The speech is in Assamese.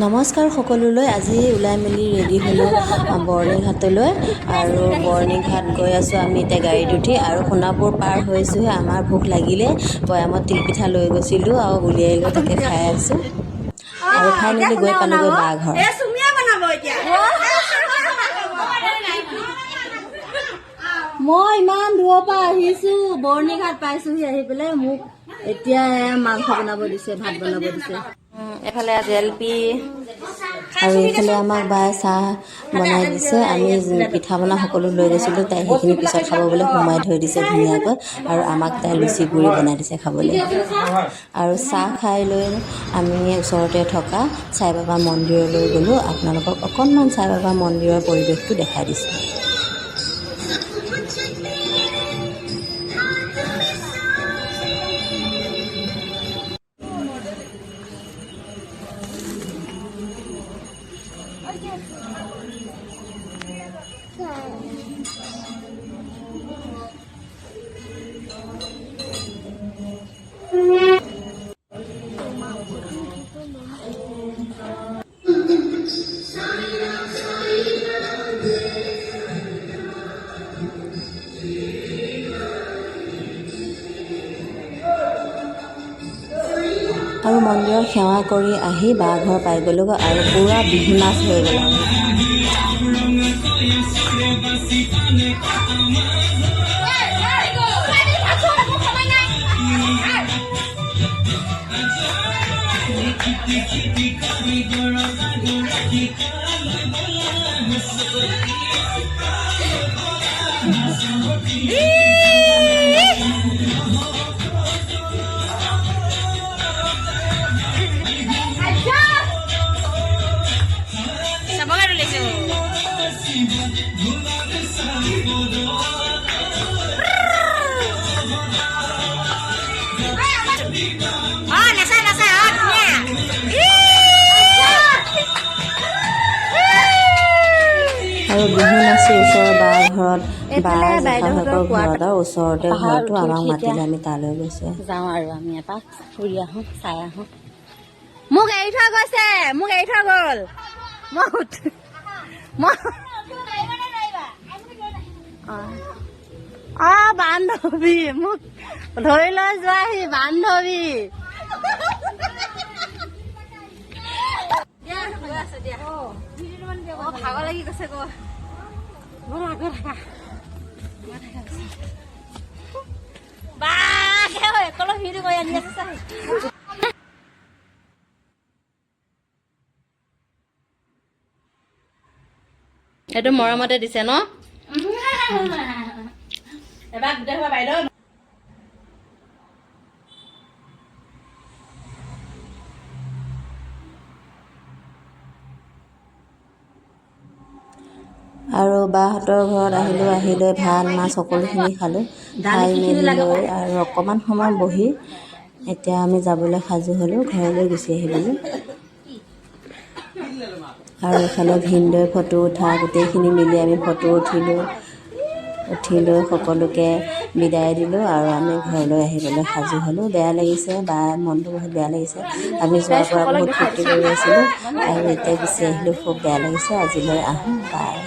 নমস্কাৰ সকলোলৈ। আজি ওলাই মেলি ৰেডি হ'লোঁ বৰ্ণিঘাটলৈ আৰু বৰ্ণিঘাট গৈ আছোঁ আমি এতিয়া গাড়ীত উঠি আৰু সোণাপুৰ পাৰ হৈছোঁহে। আমাৰ ভোক লাগিলে, বৈয়ামত তিলপিঠা লৈ গৈছিলোঁ আৰু উলিয়াই লৈ তাকে খাই আছোঁ আৰু ফাইনেলি গৈ পালোঁগৈ বাঘৰ। মই ইমান দূৰৰ পৰা আহিছোঁ, বৰ্ণিঘাট পাইছোঁহি। আহি পেলাই মোক এতিয়া মাংস বনাব দিছে, ভাত বনাব দিছে। এফালে জেলপি আৰু এইফালে আমাক বাই চাহ বনাই দিছে। আমি পিঠা পনা সকলো লৈ গৈছিলোঁ, তাই সেইখিনি পিছত খাব বুলি সোমাই থৈ দিছে ধুনীয়াকৈ আৰু আমাক তাই লুচি পুৰি বনাই দিছে খাবলৈ। আৰু চাহ খাই লৈ আমি ওচৰতে থকা সাই বাবা মন্দিৰলৈ গ'লোঁ। আপোনালোকক অকণমান সাই বাবা মন্দিৰৰ পৰিৱেশটো দেখাই দিছোঁ। আৰু মন্দিৰত সেৱা কৰি আহি বাঘৰ পাই গ'লোঁ আৰু পূৰা বিহু নাচ হৈ গ'ল। আৰু বিহু নাচি ওচৰৰ বা ঘৰত, বা জেঠাহঁতৰ ঘৰত আৰু ওচৰতে ঘৰটো আমাক মাতিলে, আমি তালৈ গৈছোঁ। যাওঁ আৰু আমি এপাক ফুৰি আহোঁ, চাই আহোঁ। মোক এৰি থৈ গৈছে, মোক এৰি থৈ গ'ল। বান্ধৱী মোক ধৰি লৈ যোৱাহি, বান্ধৱী। ভাগৰ লাগি গৈছে গৈ ভিডিঅ' কৰি আনি আছে। এইটো মৰমতে দিছে ন? এবাৰ গোটেই হোৱা বাইদেউ। আৰু বাহঁতৰ ঘৰত আহিলোঁ, আহি লৈ ভাত মাছ সকলোখিনি খালোঁ। খাই মেলি লৈ আৰু অকণমান সময় বহি এতিয়া আমি যাবলৈ সাজু হ'লোঁ, ঘৰলৈ গুচি আহিবলৈ। আৰু এইফালে ভিনদেউ ফটো উঠা, গোটেইখিনি মিলি আমি ফটো উঠিলোঁ। উঠি লৈ সকলোকে বিদায় দিলোঁ আৰু আমি ঘৰলৈ আহিবলৈ সাজু হ'লোঁ। বেয়া লাগিছে, বা মনটো বহুত বেয়া লাগিছে। আমি যোৱাৰ পৰা বহুত ফূৰ্তি কৰি আছিলোঁ আৰু এতিয়া গুচি আহিলোঁ, খুব বেয়া লাগিছে। আজিলৈ আহোঁ, বাই।